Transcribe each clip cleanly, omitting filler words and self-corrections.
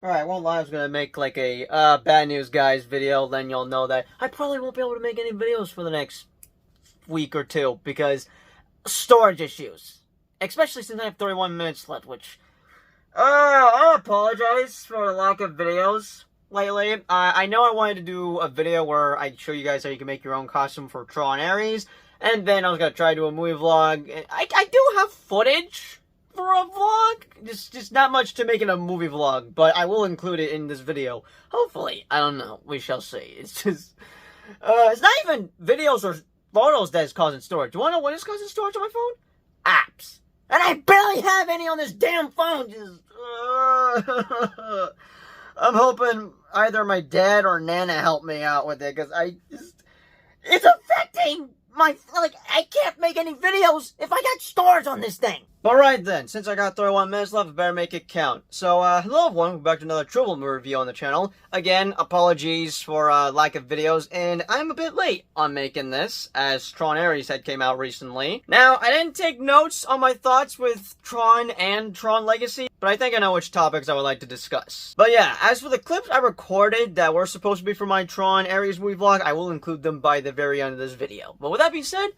Alright, well, I was gonna make like a bad news guys video, then you'll know that I probably won't be able to make any videos for the next week or two because storage issues. Especially since I have 31 minutes left, which I apologize for the lack of videos lately. I know I wanted to do a video where I show you guys how you can make your own costume for Tron Ares, and then I was gonna try to do a movie vlog. I do have footage for a vlog, just not much to make it a movie vlog, but I will include it in this video. Hopefully, I don't know. We shall see. It's just, it's not even videos or photos that is causing storage. Do you want to know what is causing storage on my phone? Apps. And I barely have any on this damn phone. Just, I'm hoping either my dad or Nana help me out with it, because it's affecting my, I can't make any videos if I got storage on this thing. Alright then, since I got 31 minutes left, I better make it count. So, hello everyone, we're back to another TRILOGY review on the channel. Again, apologies for lack of videos, and I'm a bit late on making this, as Tron Ares had came out recently. Now, I didn't take notes on my thoughts with Tron and Tron Legacy, but I think I know which topics I would like to discuss. But yeah, as for the clips I recorded that were supposed to be for my Tron Ares movie vlog, I will include them by the very end of this video. But with that being said,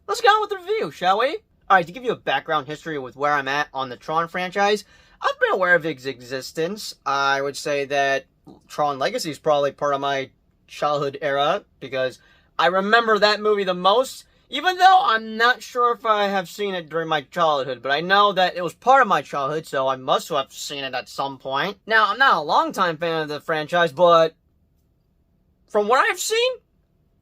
let's get on with the review, shall we? Alright, to give you a background history with where I'm at on the Tron franchise, I've been aware of its existence. I would say that Tron Legacy is probably part of my childhood era, because I remember that movie the most, even though I'm not sure if I have seen it during my childhood, but I know that it was part of my childhood, so I must have seen it at some point. Now, I'm not a longtime fan of the franchise, but from what I've seen,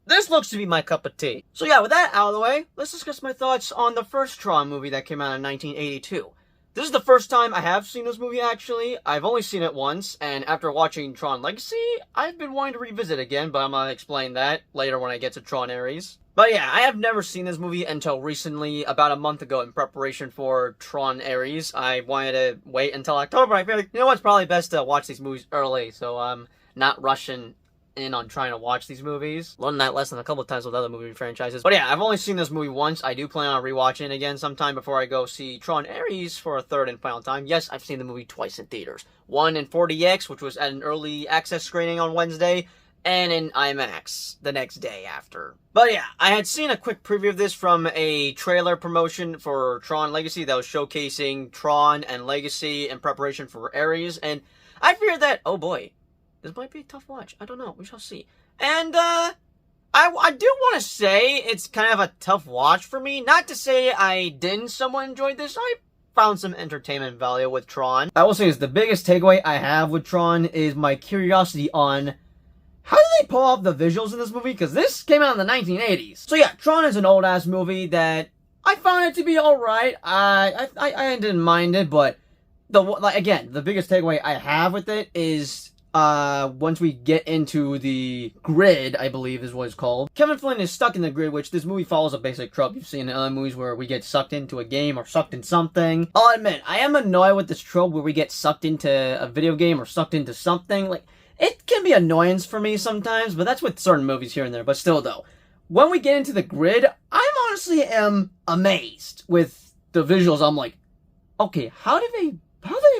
this looks to be my cup of tea. So yeah, with that out of the way, let's discuss my thoughts on the first Tron movie that came out in 1982. This is the first time I have seen this movie, actually. I've only seen it once, and after watching Tron Legacy, I've been wanting to revisit again, but I'm gonna explain that later when I get to Tron Ares. But yeah, I have never seen this movie until recently, about a month ago, in preparation for Tron Ares. I wanted to wait until October. I feel like, you know what, it's probably best to watch these movies early, so I'm not rushing in on trying to watch these movies. Learned that lesson a couple of times with other movie franchises. But yeah, I've only seen this movie once. I do plan on rewatching it again sometime before I go see Tron Ares for a third and final time. Yes, I've seen the movie twice in theaters. One in 4DX, which was at an early access screening on Wednesday, and in IMAX the next day after. But yeah, I had seen a quick preview of this from a trailer promotion for Tron Legacy that was showcasing Tron and Legacy in preparation for Ares, and I feared that, oh boy, this might be a tough watch. I don't know. We shall see. And, I do want to say it's kind of a tough watch for me. Not to say I didn't somewhat enjoy this. I found some entertainment value with Tron. I will say is the biggest takeaway I have with Tron is my curiosity on how do they pull off the visuals in this movie? Because this came out in the 1980s. So yeah, Tron is an old-ass movie that I found it to be alright. I didn't mind it, but again, the biggest takeaway I have with it is once we get into the grid, I believe is what it's called. Kevin Flynn is stuck in the grid, which this movie follows a basic trope you've seen in other movies where we get sucked into a game or sucked in something. I'll admit, I am annoyed with this trope where we get sucked into a video game or sucked into something. Like, it can be annoyance for me sometimes, but that's with certain movies here and there. But still though, when we get into the grid, I honestly am amazed with the visuals. I'm like, okay, how did they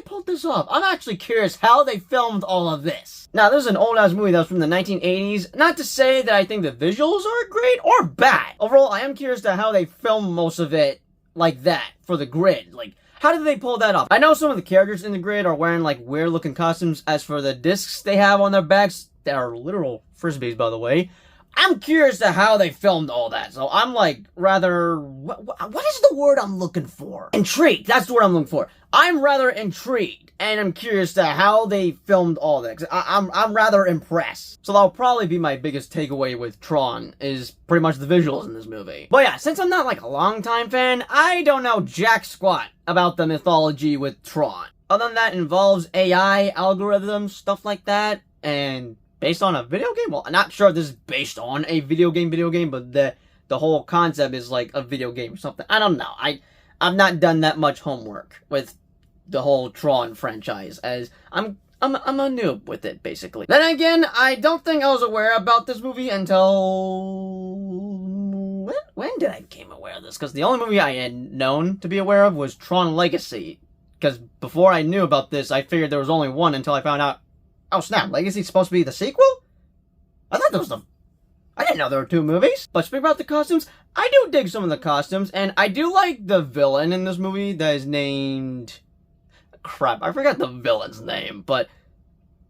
pull this off? I'm actually curious how they filmed all of this. Now, this is an old-ass movie that was from the 1980s. Not to say that I think the visuals are great or bad. Overall, I am curious to how they filmed most of it like that for the grid. Like, how did they pull that off? I know some of the characters in the grid are wearing, like, weird-looking costumes. As for the discs they have on their backs, that are literal frisbees, by the way, I'm curious to how they filmed all that. So I'm like, rather, what is the word I'm looking for? Intrigued. That's the word I'm looking for. I'm rather intrigued, and I'm curious to how they filmed all that. I'm rather impressed. So that'll probably be my biggest takeaway with Tron, is pretty much the visuals in this movie. But yeah, since I'm not like a longtime fan, I don't know jack squat about the mythology with Tron. Other than that, involves AI, algorithms, stuff like that, and based on a video game? Well, I'm not sure if this is based on a video game, but the whole concept is like a video game or something. I don't know. I've not done that much homework with the whole Tron franchise, as I'm a noob with it, basically. Then again, I don't think I was aware about this movie until when did I become aware of this? Because the only movie I had known to be aware of was Tron Legacy because before I knew about this, I figured there was only one until I found out, oh snap, Legacy's supposed to be the sequel? I thought there was I didn't know there were 2 movies. But speaking about the costumes, I do dig some of the costumes, and I do like the villain in this movie that is named... Crap, I forgot the villain's name, but...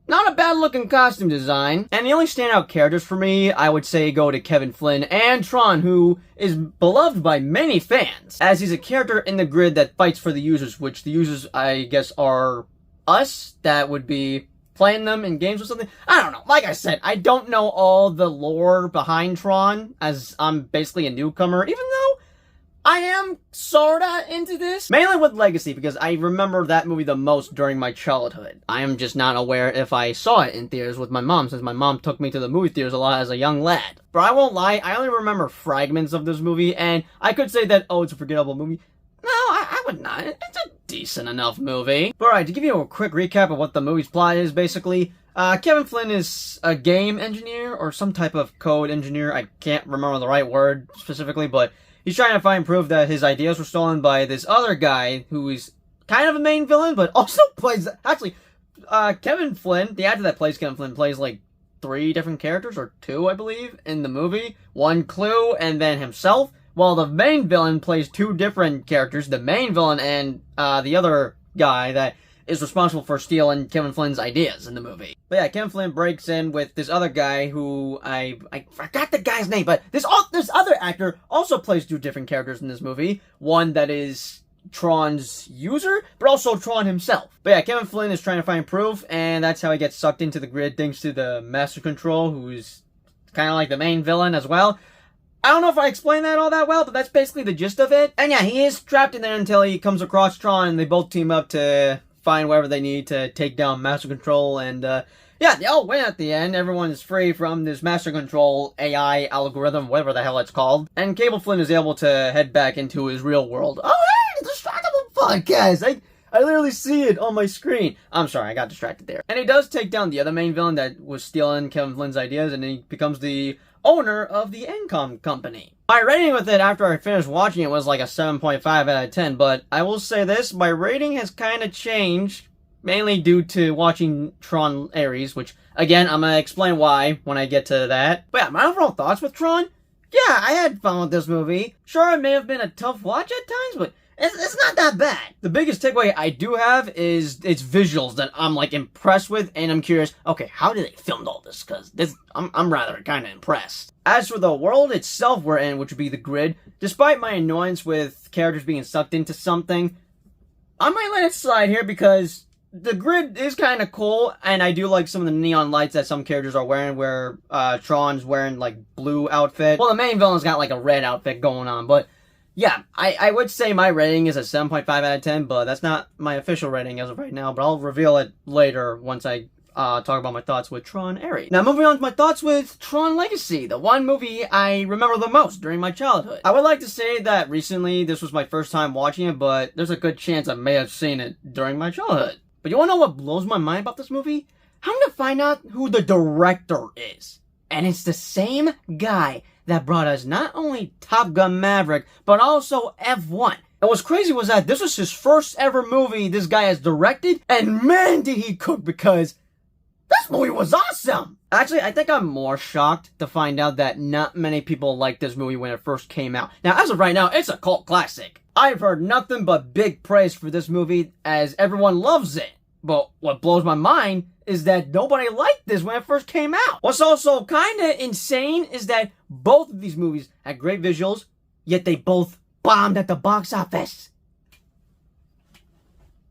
Not a bad looking costume design. And the only standout characters for me, I would say, go to Kevin Flynn and Tron, who is beloved by many fans, as he's a character in the grid that fights for the users, which the users, I guess, are us, that would be playing them in games or something. I don't know. Like I said, I don't know all the lore behind Tron, as I'm basically a newcomer, even though I am sorta into this. Mainly with Legacy, because I remember that movie the most during my childhood. I am just not aware if I saw it in theaters with my mom, since my mom took me to the movie theaters a lot as a young lad. But I won't lie, I only remember fragments of this movie, and I could say that, oh, it's a forgettable movie. No, I would not. It's a decent enough movie. But alright, to give you a quick recap of what the movie's plot is, basically, Kevin Flynn is a game engineer, or some type of code engineer. I can't remember the right word specifically, but he's trying to find proof that his ideas were stolen by this other guy who is kind of a main villain, but also plays... Actually, Kevin Flynn, the actor that plays Kevin Flynn, plays like 3 different characters, or 2, I believe, in the movie. 1 Clue, and then himself. While the main villain plays 2 different characters, the main villain and the other guy that is responsible for stealing Kevin Flynn's ideas in the movie. But yeah, Kevin Flynn breaks in with this other guy who I forgot the guy's name, but this other actor also plays 2 different characters in this movie. One that is Tron's user, but also Tron himself. But yeah, Kevin Flynn is trying to find proof, and that's how he gets sucked into the grid thanks to the Master Control, who's kind of like the main villain as well. I don't know if I explained that all that well, but that's basically the gist of it. And yeah, he is trapped in there until he comes across Tron, and they both team up to find whatever they need to take down Master Control, and yeah, they all win at the end. Everyone is free from this Master Control AI algorithm, whatever the hell it's called. And Cable Flynn is able to head back into his real world. Oh, hey, the Distractable Podcast! I literally see it on my screen. I'm sorry, I got distracted there. And he does take down the other main villain that was stealing Kevin Flynn's ideas, and he becomes the owner of the Encom company. My rating with it after I finished watching it was like a 7.5 out of 10, but I will say this, my rating has kind of changed, mainly due to watching Tron Ares, which, again, I'm going to explain why when I get to that. But yeah, my overall thoughts with Tron? Yeah, I had fun with this movie. Sure, it may have been a tough watch at times, but it's not that bad. The biggest takeaway I do have is its visuals that I'm like impressed with, and I'm curious, okay, how did they film all this? Because I'm rather kind of impressed. As for the world itself we're in, which would be the grid, despite my annoyance with characters being sucked into something, I might let it slide here because the grid is kind of cool, and I do like some of the neon lights that some characters are wearing, where Tron's wearing like blue outfit. Well, the main villain's got like a red outfit going on, but yeah, I would say my rating is a 7.5 out of 10, but that's not my official rating as of right now, but I'll reveal it later once I talk about my thoughts with Tron Ares. Now, moving on to my thoughts with Tron Legacy, the one movie I remember the most during my childhood. I would like to say that recently this was my first time watching it, but there's a good chance I may have seen it during my childhood. But you wanna know what blows my mind about this movie? I'm gonna find out who the director is. And it's the same guy that brought us not only Top Gun Maverick, but also F1. And what's crazy was that this was his first ever movie this guy has directed, and man did he cook, because this movie was awesome! Actually, I think I'm more shocked to find out that not many people liked this movie when it first came out. Now, as of right now, it's a cult classic. I've heard nothing but big praise for this movie, as everyone loves it. But what blows my mind is that nobody liked this when it first came out. What's also kinda insane is that both of these movies had great visuals, yet they both bombed at the box office.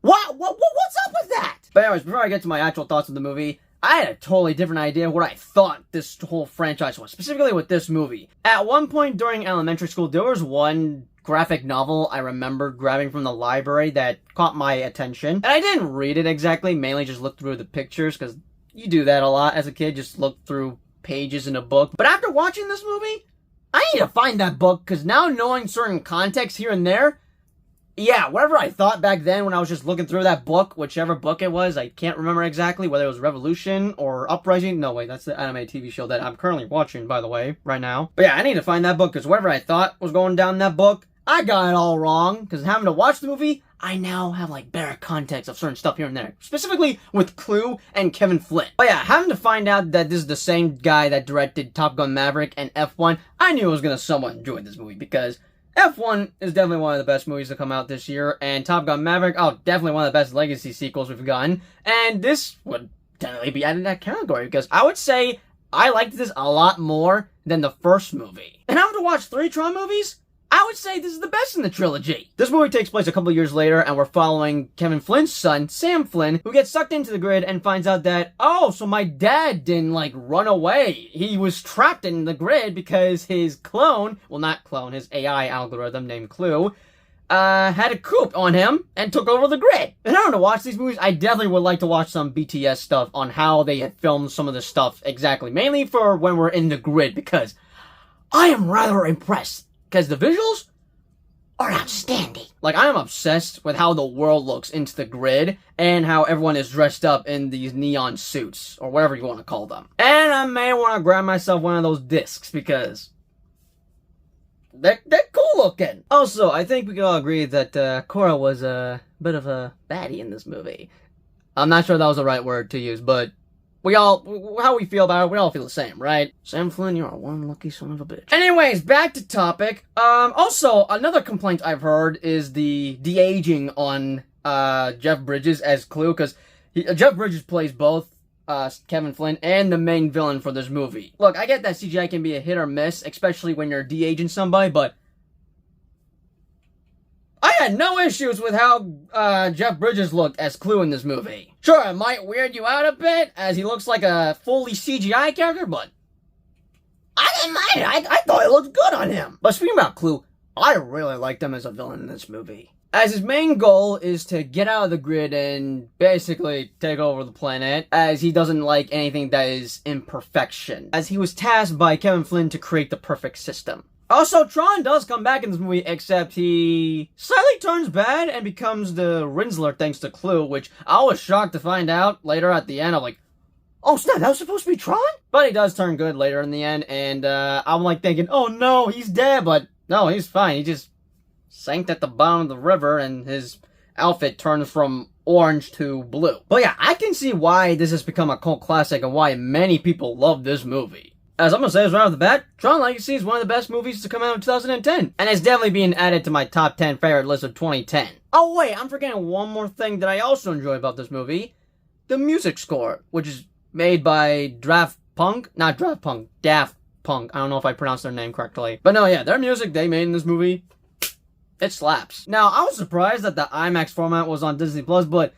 What's up with that? But anyways, before I get to my actual thoughts of the movie, I had a totally different idea of what I thought this whole franchise was, specifically with this movie. At one point during elementary school, there was one graphic novel I remember grabbing from the library that caught my attention. And I didn't read it exactly, mainly just looked through the pictures, because you do that a lot as a kid, just look through pages in a book. But after watching this movie, I need to find that book, because now knowing certain context here and there, yeah, whatever I thought back then when I was just looking through that book, whichever book it was, I can't remember exactly, whether it was Revolution or Uprising. No, wait, that's the anime TV show that I'm currently watching, by the way, right now. But yeah, I need to find that book, because whatever I thought was going down in that book, I got it all wrong, because having to watch the movie, I now have like better context of certain stuff here and there. Specifically with Clue and Kevin Flynn. But yeah, having to find out that this is the same guy that directed Top Gun Maverick and F1, I knew I was gonna somewhat enjoy this movie because F1 is definitely one of the best movies to come out this year, and Top Gun Maverick, oh, definitely one of the best legacy sequels we've gotten, and this would definitely be added in that category because I would say I liked this a lot more than the first movie. And after watch 3 Tron movies, I would say this is the best in the trilogy. This movie takes place a couple years later, and we're following Kevin Flynn's son, Sam Flynn, who gets sucked into the grid and finds out that, oh, so my dad didn't, like, run away. He was trapped in the grid because his clone, well, not clone, his AI algorithm named Clue, had a coup on him and took over the grid. And I don't know, watch these movies, I definitely would like to watch some BTS stuff on how they had filmed some of the stuff exactly. Mainly for when we're in the grid, because I am rather impressed. Because the visuals are outstanding. Like, I am obsessed with how the world looks into the grid and how everyone is dressed up in these neon suits, or whatever you want to call them. And I may want to grab myself one of those discs because they're cool looking. Also, I think we can all agree that Cora was a bit of a baddie in this movie. I'm not sure that was the right word to use, but how we feel about it, we all feel the same, right? Sam Flynn, you're one lucky son of a bitch. Anyways, back to topic. Also, another complaint I've heard is the de-aging on, Jeff Bridges as Clue, because Jeff Bridges plays both, Kevin Flynn and the main villain for this movie. Look, I get that CGI can be a hit or miss, especially when you're de-aging somebody, but I had no issues with how Jeff Bridges looked as Clue in this movie. Sure, it might weird you out a bit, as he looks like a fully CGI character, but I didn't mind it. I thought it looked good on him. But speaking about Clue, I really liked him as a villain in this movie. As his main goal is to get out of the grid and basically take over the planet, as he doesn't like anything that is imperfection, as he was tasked by Kevin Flynn to create the perfect system. Also, Tron does come back in this movie, except he slightly turns bad and becomes the Rinsler thanks to Clue, which I was shocked to find out later at the end. I'm like, oh snap, that was supposed to be Tron? But he does turn good later in the end, and I'm like thinking, oh no, he's dead, but no, he's fine. He just sank at the bottom of the river, and his outfit turns from orange to blue. But yeah, I can see why this has become a cult classic and why many people love this movie. As I'm gonna say this right off the bat, Tron Legacy is one of the best movies to come out in 2010. And it's definitely being added to my top 10 favorite list of 2010. Oh wait, I'm forgetting one more thing that I also enjoy about this movie. The music score, which is made by Daft Punk. I don't know if I pronounced their name correctly. But no, yeah, their music they made in this movie, it slaps. Now, I was surprised that the IMAX format was on Disney+, but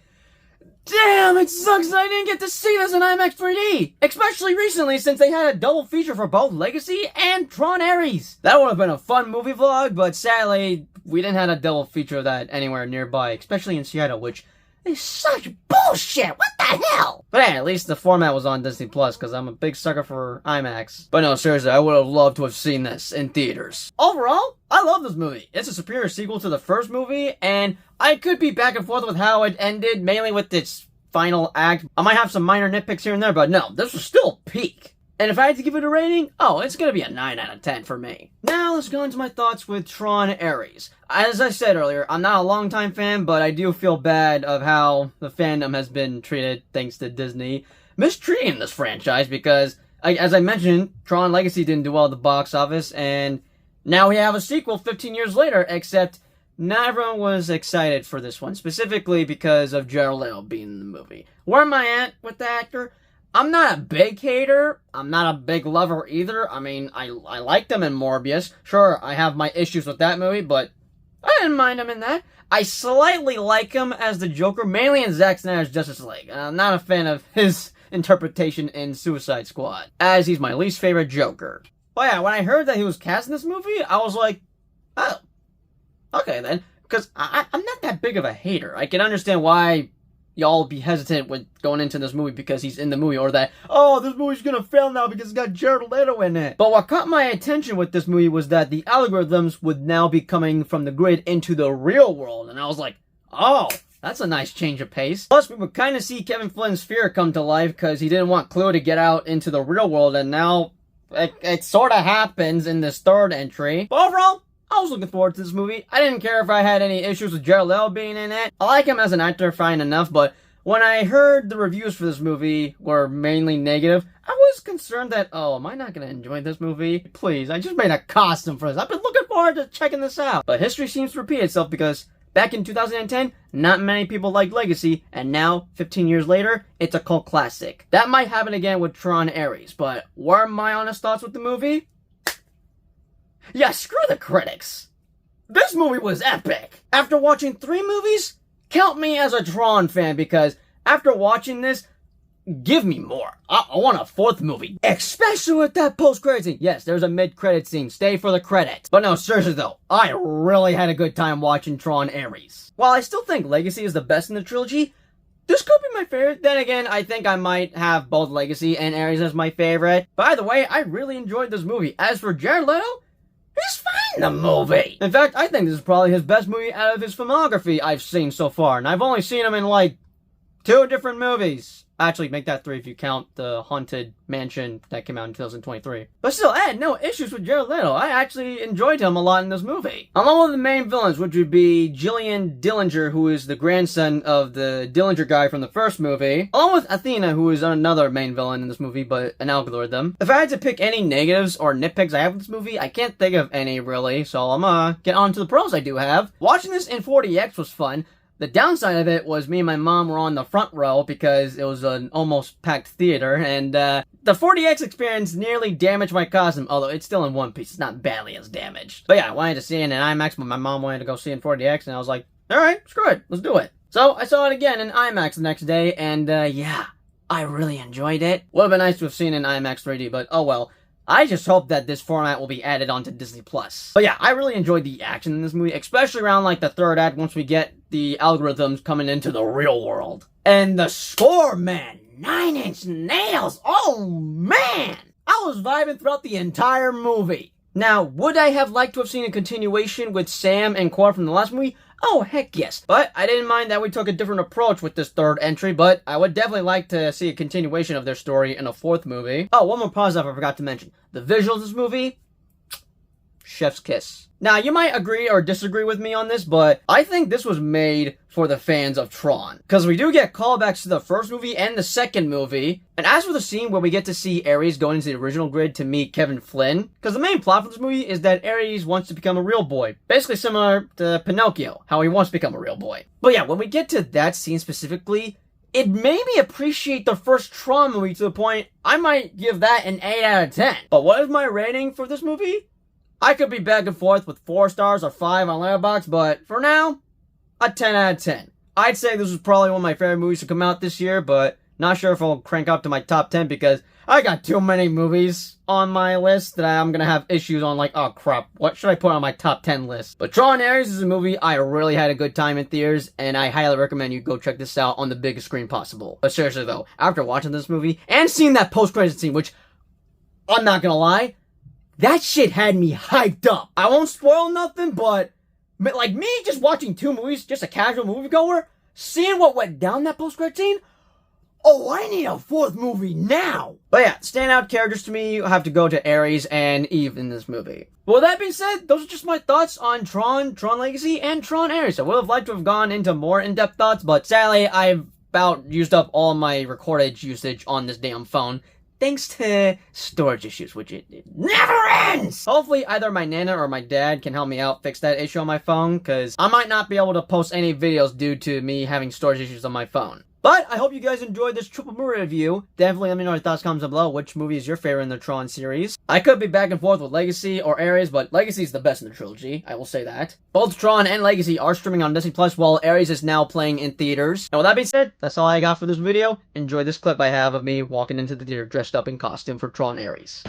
damn, it sucks that I didn't get to see this in IMAX 3D! Especially recently, since they had a double feature for both Legacy and Tron Ares. That would have been a fun movie vlog, but sadly, we didn't have a double feature of that anywhere nearby, especially in Seattle, which is such bullshit! What the hell? But hey, at least the format was on Disney+, because I'm a big sucker for IMAX. But no, seriously, I would have loved to have seen this in theaters. Overall, I love this movie. It's a superior sequel to the first movie, and I could be back and forth with how it ended, mainly with its final act. I might have some minor nitpicks here and there, but no, this was still peak. And if I had to give it a rating, oh, it's gonna be a 9 out of 10 for me. Now, let's go into my thoughts with Tron Ares. As I said earlier, I'm not a longtime fan, but I do feel bad of how the fandom has been treated, thanks to Disney mistreating this franchise, because, as I mentioned, Tron Legacy didn't do well at the box office, and now we have a sequel 15 years later, except not everyone was excited for this one, specifically because of Jared Leto being in the movie. Where am I at with the actor? I'm not a big hater. I'm not a big lover either. I mean, I liked him in Morbius. Sure, I have my issues with that movie, but I didn't mind him in that. I slightly like him as the Joker, mainly in Zack Snyder's Justice League. I'm not a fan of his interpretation in Suicide Squad, as he's my least favorite Joker. But yeah, when I heard that he was cast in this movie, I was like, oh, okay then. Because I'm not that big of a hater. I can understand why y'all be hesitant with going into this movie because he's in the movie, or that, oh, this movie's gonna fail now because it's got Jared Leto in it. But what caught my attention with this movie was that the algorithms would now be coming from the grid into the real world, and I was like, oh, that's a nice change of pace. Plus, we would kind of see Kevin Flynn's fear come to life because he didn't want Clue to get out into the real world, and now it sort of happens in this third entry. But overall, I was looking forward to this movie. I didn't care if I had any issues with Jared Leto being in it. I like him as an actor fine enough, but when I heard the reviews for this movie were mainly negative, I was concerned that, oh, am I not going to enjoy this movie? Please, I just made a costume for this. I've been looking forward to checking this out. But history seems to repeat itself because back in 2010, not many people liked Legacy, and now, 15 years later, it's a cult classic. That might happen again with Tron Ares, but what are my honest thoughts with the movie? Yeah, screw the critics. This movie was epic. After watching 3 movies, count me as a Tron fan because after watching this, give me more. I want a 4th movie. Especially with that post-credit scene. Yes, there's a mid-credit scene. Stay for the credits. But no, seriously though, I really had a good time watching Tron Ares. While I still think Legacy is the best in the trilogy, this could be my favorite. Then again, I think I might have both Legacy and Ares as my favorite. By the way, I really enjoyed this movie. As for Jared Leto, he's fine in the movie. In fact, I think this is probably his best movie out of his filmography I've seen so far. And I've only seen him in like 2 different movies. Actually, make that 3 if you count the Haunted Mansion that came out in 2023. But still, I had no issues with Jared Leto. I actually enjoyed him a lot in this movie. Along with the main villains, which would be Jillian Dillinger, who is the grandson of the Dillinger guy from the first movie. Along with Athena, who is another main villain in this movie, but an algorithm. If I had to pick any negatives or nitpicks I have with this movie, I can't think of any really, so I'm gonna get on to the pros I do have. Watching this in 4DX was fun. The downside of it was me and my mom were on the front row because it was an almost packed theater, and the 4DX experience nearly damaged my costume, although it's still in one piece. It's not badly as damaged. But yeah, I wanted to see it in IMAX, but my mom wanted to go see it in 4DX, and I was like, alright, screw it, let's do it. So I saw it again in IMAX the next day, and yeah, I really enjoyed it. Would have been nice to have seen it in IMAX 3D, but oh well. I just hope that this format will be added onto Disney+. But yeah, I really enjoyed the action in this movie, especially around like the 3rd act once we get the algorithms coming into the real world. And the score, man! 9 Inch Nails! Oh man! I was vibing throughout the entire movie. Now, would I have liked to have seen a continuation with Sam and Cor from the last movie? Oh, heck yes. But I didn't mind that we took a different approach with this 3rd entry, but I would definitely like to see a continuation of their story in a 4th movie. Oh, one more positive I forgot to mention. The visuals of this movie, chef's kiss. Now, you might agree or disagree with me on this, but I think this was made for the fans of Tron. Because we do get callbacks to the first movie and the second movie. And as for the scene where we get to see Ares going into the original grid to meet Kevin Flynn, because the main plot for this movie is that Ares wants to become a real boy. Basically similar to Pinocchio, how he wants to become a real boy. But yeah, when we get to that scene specifically, it made me appreciate the first Tron movie to the point I might give that an 8 out of 10. But what is my rating for this movie? I could be back and forth with 4 stars or 5 on Letterboxd, but for now, a 10 out of 10. I'd say this was probably one of my favorite movies to come out this year, but not sure if I'll crank up to my top 10 because I got too many movies on my list that I'm gonna have issues on, like, oh crap, what should I put on my top 10 list? But Tron Ares is a movie I really had a good time in theaters, and I highly recommend you go check this out on the biggest screen possible. But seriously though, after watching this movie, and seeing that post-credit scene, which, I'm not gonna lie, that shit had me hyped up. I won't spoil nothing, but like me just watching 2 movies, just a casual moviegoer, seeing what went down that post-credit scene, oh, I need a 4th movie now! But yeah, standout characters to me have to go to Ares and Eve in this movie. But with that being said, those are just my thoughts on Tron, Tron Legacy, and Tron Ares. I would have liked to have gone into more in-depth thoughts, but sadly, I've about used up all my recorded usage on this damn phone. Thanks to storage issues, which it never ends! Hopefully either my Nana or my dad can help me out fix that issue on my phone, because I might not be able to post any videos due to me having storage issues on my phone. But I hope you guys enjoyed this triple movie review. Definitely let me know your thoughts, comments down below. Which movie is your favorite in the Tron series? I could be back and forth with Legacy or Ares, but Legacy is the best in the trilogy. I will say that. Both Tron and Legacy are streaming on Disney+, while Ares is now playing in theaters. And with that being said, that's all I got for this video. Enjoy this clip I have of me walking into the theater dressed up in costume for Tron Ares.